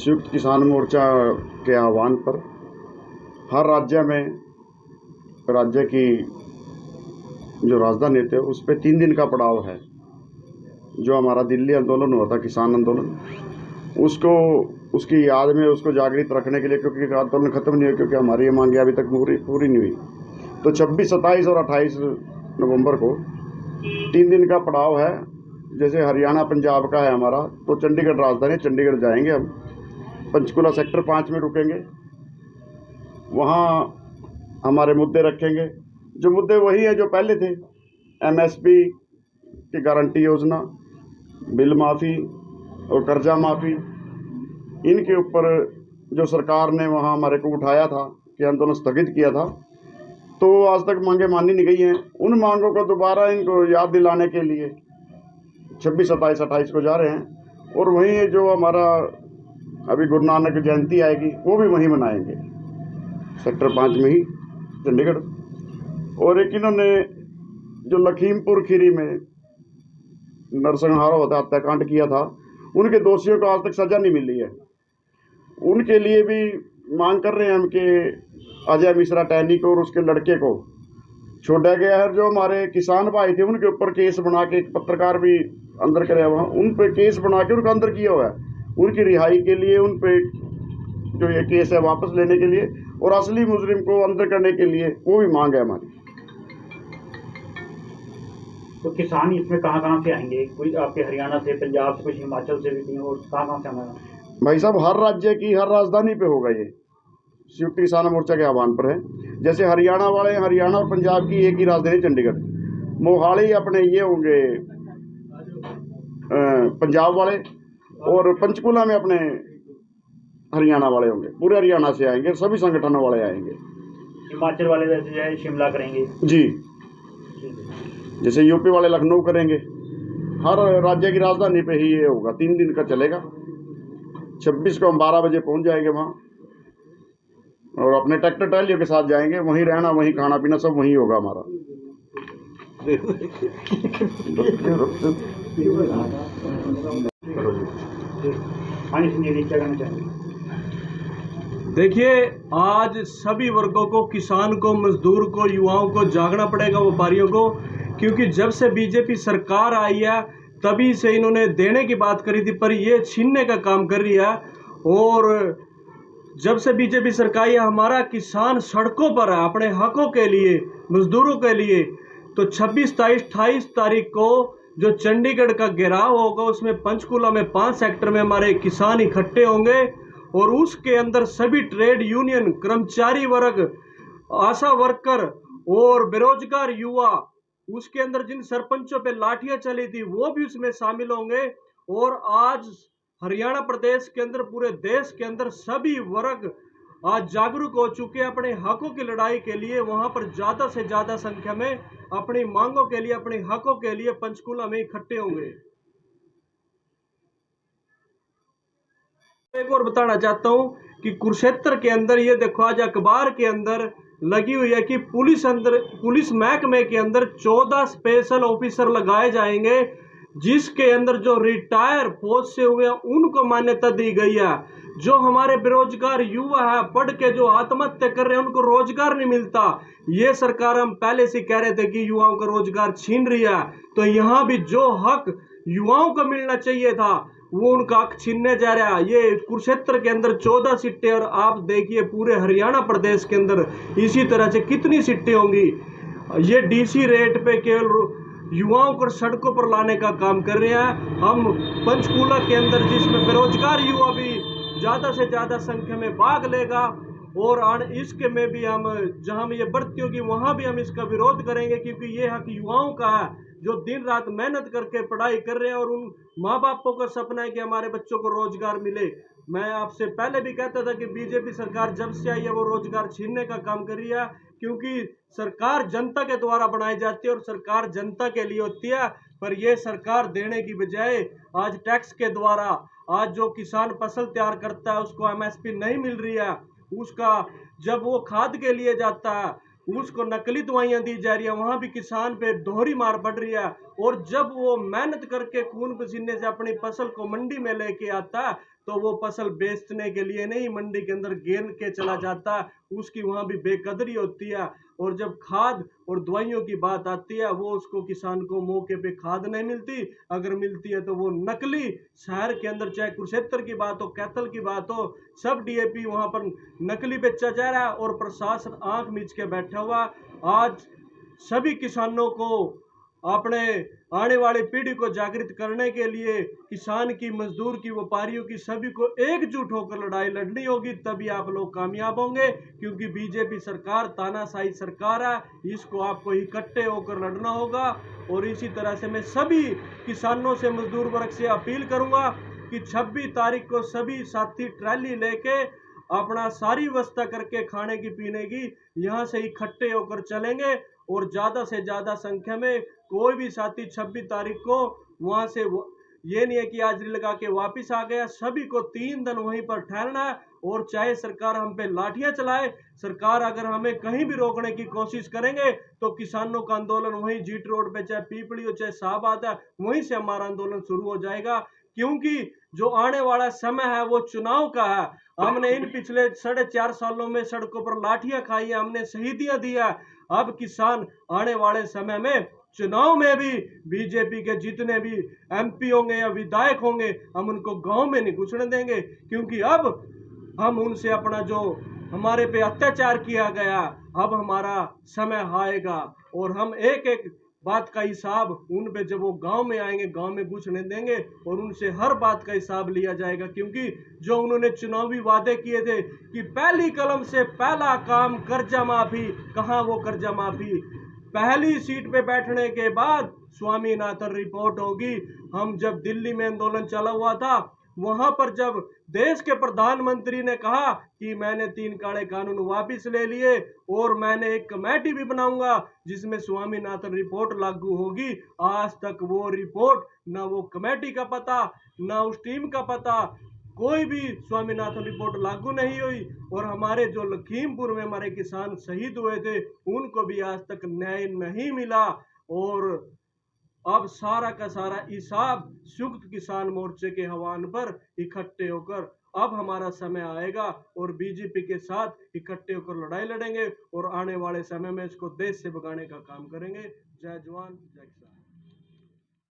संयुक्त किसान मोर्चा के आह्वान पर हर राज्य में राज्य की जो राजधानी थे उस पर 3 दिन का पड़ाव है। जो हमारा दिल्ली आंदोलन हुआ था, किसान आंदोलन, उसको उसकी याद में उसको जागृत रखने के लिए, क्योंकि आंदोलन खत्म नहीं हुआ, क्योंकि हमारी ये मांगे अभी तक पूरी नहीं हुई। तो 26, 27 और 28 नवंबर को 3 दिन का पड़ाव है। जैसे हरियाणा पंजाब का है हमारा, तो चंडीगढ़ राजधानी, चंडीगढ़ जाएंगे हम, पंचकुला सेक्टर 5 में रुकेंगे। वहाँ हमारे मुद्दे रखेंगे। जो मुद्दे वही हैं जो पहले थे, एमएसपी की गारंटी योजना, बिल माफ़ी और कर्जा माफ़ी। इनके ऊपर जो सरकार ने वहाँ हमारे को उठाया था कि आंदोलन स्थगित किया था, तो आज तक मांगे मानी नहीं गई हैं। उन मांगों को दोबारा इनको याद दिलाने के लिए 26, 27, 28 को जा रहे हैं। और वहीं जो हमारा अभी गुरु नानक जयंती आएगी, वो भी वहीं मनाएंगे, सेक्टर 5 में ही, चंडीगढ़। और एक इन्होंने जो लखीमपुर खीरी में नरसंहार होता हत्याकांड किया था, उनके दोषियों को आज तक सज़ा नहीं मिली है। उनके लिए भी मांग कर रहे हैं हम कि अजय मिश्रा टैनी को और उसके लड़के को छोड़ा गया है। जो हमारे किसान भाई थे उनके ऊपर केस बना के, एक पत्रकार भी अंदर करे हुआ, उन पे केस बना के उनका अंदर किया हुआ है। उनकी रिहाई के लिए, उन पे जो ये केस है वापस लेने के लिए और असली मुजरिम को अंदर करने के लिए, वो भी मांग है हमारी। तो किसान इसमें कहाँ से आएंगे? कोई आपके हरियाणा से, पंजाब से, कुछ हिमाचल से भी, और कहाँ से आना? भाई साहब, हर राज्य की हर राजधानी पे होगा ये, संयुक्त किसान मोर्चा के आह्वान पर है। जैसे हरियाणा वाले, हरियाणा और पंजाब की एक ही राजधानी चंडीगढ़, मोहाली अपने ये होंगे पंजाब वाले, और पंचकुला में अपने हरियाणा वाले होंगे। पूरे हरियाणा से आएंगे, सभी संगठनों वाले आएंगे। हिमाचल वाले वैसे जो है शिमला करेंगे जी, जैसे यूपी वाले लखनऊ करेंगे। हर राज्य की राजधानी पे ही ये होगा, 3 दिन का चलेगा। 26 को हम 12 बजे पहुंच जाएंगे वहाँ, और अपने ट्रैक्टर ट्रालियों के साथ जाएंगे। वहीं रहना, वहीं खाना पीना सब वहीं होगा हमारा। देखिए, आज सभी वर्गों को, किसान को, मजदूर को, युवाओं को जागना पड़ेगा, व्यापारियों को, क्योंकि जब से बीजेपी सरकार आई है तभी से इन्होंने देने की बात करी थी, पर ये छीनने का काम कर रही है। और जब से बीजेपी सरकार है, हमारा किसान सड़कों पर है अपने हकों के लिए, मजदूरों के लिए। तो 26, 27, 28 तारीख को जो चंडीगढ़ का घेराव होगा, उसमें पंचकुला में 5 सेक्टर में हमारे किसान इकट्ठे होंगे, और उसके अंदर सभी ट्रेड यूनियन, कर्मचारी वर्ग, आशा वर्कर और बेरोजगार युवा, उसके अंदर जिन सरपंचों पे लाठियां चली थी वो भी उसमें शामिल होंगे। और आज हरियाणा प्रदेश के अंदर, पूरे देश के अंदर सभी वर्ग आज जागरूक हो चुके हैं अपने हकों की लड़ाई के लिए। वहां पर ज्यादा से ज्यादा संख्या में अपनी मांगों के लिए, अपने हकों के लिए पंचकुला में इकट्ठे होंगे। एक और बताना चाहता हूं कि कुरुक्षेत्र के अंदर ये देखो, आज अखबार के अंदर लगी हुई है कि पुलिस महकमे के अंदर 14 स्पेशल ऑफिसर लगाए जाएंगे, जिसके अंदर जो रिटायर फौज से हुए हैं उनको मान्यता दी गई है। जो हमारे बेरोजगार युवा है, पढ़ के जो आत्महत्या कर रहे हैं, उनको रोजगार नहीं मिलता। ये सरकार, हम पहले से कह रहे थे कि युवाओं का रोजगार छीन रही है, तो यहाँ भी जो हक युवाओं को मिलना चाहिए था वो उनका हक छीनने जा रहा है। ये कुरुक्षेत्र के अंदर 14 सीटें, और आप देखिए पूरे हरियाणा प्रदेश के अंदर इसी तरह से कितनी सीटें होंगी। ये डीसी रेट पे केवल युवाओं को सड़कों पर लाने का काम कर रहे हैं। हम पंचकुला के अंदर, जिसमें बेरोजगार युवा भी ज्यादा से ज्यादा संख्या में भाग लेगा, और इसके में भी हम, जहां ये बढ़ती होगी वहां भी हम इसका विरोध करेंगे, क्योंकि ये हक युवाओं का है जो दिन रात मेहनत करके पढ़ाई कर रहे हैं, और उन माँ बापों का सपना है कि हमारे बच्चों को रोजगार मिले। मैं आपसे पहले भी कहता था कि बीजेपी सरकार जब से आई है वो रोजगार छीनने का काम कर रही है, क्योंकि सरकार जनता के द्वारा बनाई जाती है और सरकार जनता के लिए होती है। पर यह सरकार देने की बजाय आज टैक्स के द्वारा, आज जो किसान फसल तैयार करता है उसको एमएसपी नहीं मिल रही है, उसका जब वो खाद के लिए जाता है उसको नकली दवाइयां दी जा रही है, वहां भी किसान पे दोहरी मार पड़ रही है। और जब वो मेहनत करके खून पसीने से अपनी फसल को मंडी में लेके आता है तो वो फसल बेचने के लिए नहीं मंडी के अंदर गिर के चला जाता है, उसकी वहाँ भी बेकदरी होती है। और जब खाद और दवाइयों की बात आती है, वो उसको किसान को मौके पे खाद नहीं मिलती, अगर मिलती है तो वो नकली। शहर के अंदर चाहे कुरुक्षेत्र की बात हो, कैथल की बात हो, सब डीएपी वहाँ पर नकली बेचा जा रहा है और प्रशासन आंख मीच के बैठा हुआ। आज सभी किसानों को अपने आने वाली पीढ़ी को जागृत करने के लिए किसान की, मजदूर की, व्यापारियों की, सभी को एकजुट होकर लड़ाई लड़नी होगी, तभी आप लोग कामयाब होंगे। क्योंकि बीजेपी सरकार तानाशाही सरकार है, इसको आपको इकट्ठे होकर लड़ना होगा। और इसी तरह से मैं सभी किसानों से, मजदूर वर्ग से अपील करूंगा कि 26 तारीख को सभी साथी ट्रैली लेके अपना सारी व्यवस्था करके खाने की, पीने की, यहाँ से इकट्ठे होकर चलेंगे। और ज़्यादा से ज़्यादा संख्या में कोई भी साथी 26 तारीख को वहाँ से, ये नहीं है कि हाजिरी लगा के वापस आ गया, सभी को 3 दिन वहीं पर ठहरना है। और चाहे सरकार हम पे लाठियां चलाए, सरकार अगर हमें कहीं भी रोकने की कोशिश करेंगे तो किसानों का आंदोलन वहीं जीट रोड पे, चाहे पीपली हो चाहे शाहबाद है, वहीं से हमारा आंदोलन शुरू हो जाएगा। क्योंकि जो आने वाला समय है वो चुनाव का है। हमने इन पिछले 4.5 सालों में सड़कों पर लाठियां खाई है, हमने शहीदियां दी है। अब किसान आने वाले समय में चुनाव में भी बीजेपी के जितने भी एमपी होंगे या विधायक होंगे, हम उनको गांव में नहीं घुसने देंगे। क्योंकि अब हम उनसे अपना जो हमारे पे अत्याचार किया गया, अब हमारा समय आएगा और हम एक एक बात का हिसाब उन पे, जब वो गांव में आएंगे, गांव में घुसने देंगे और उनसे हर बात का हिसाब लिया जाएगा। क्योंकि जो उन्होंने चुनावी वादे किए थे कि पहली कलम से पहला काम कर्जा माफी, कहाँ वो कर्जा माफी? पहली सीट पे बैठने के बाद स्वामीनाथन रिपोर्ट होगी। हम जब दिल्ली में आंदोलन चला हुआ था, वहां पर जब देश के प्रधानमंत्री ने कहा कि मैंने 3 काले कानून वापस ले लिए और मैंने एक कमेटी भी बनाऊंगा जिसमें स्वामीनाथन रिपोर्ट लागू होगी, आज तक वो रिपोर्ट, ना वो कमेटी का पता, ना उस टीम का पता, कोई भी स्वामीनाथन रिपोर्ट लागू नहीं हुई। और हमारे जो लखीमपुर में हमारे किसान शहीद हुए थे, उनको भी आज तक न्याय नहीं मिला। और अब सारा का सारा हिसाब संयुक्त किसान मोर्चे के आह्वान पर इकट्ठे होकर अब हमारा समय आएगा और बीजेपी के साथ इकट्ठे होकर लड़ाई लड़ेंगे और आने वाले समय में इसको देश से भगाने का काम करेंगे। जय जवान जय किसान।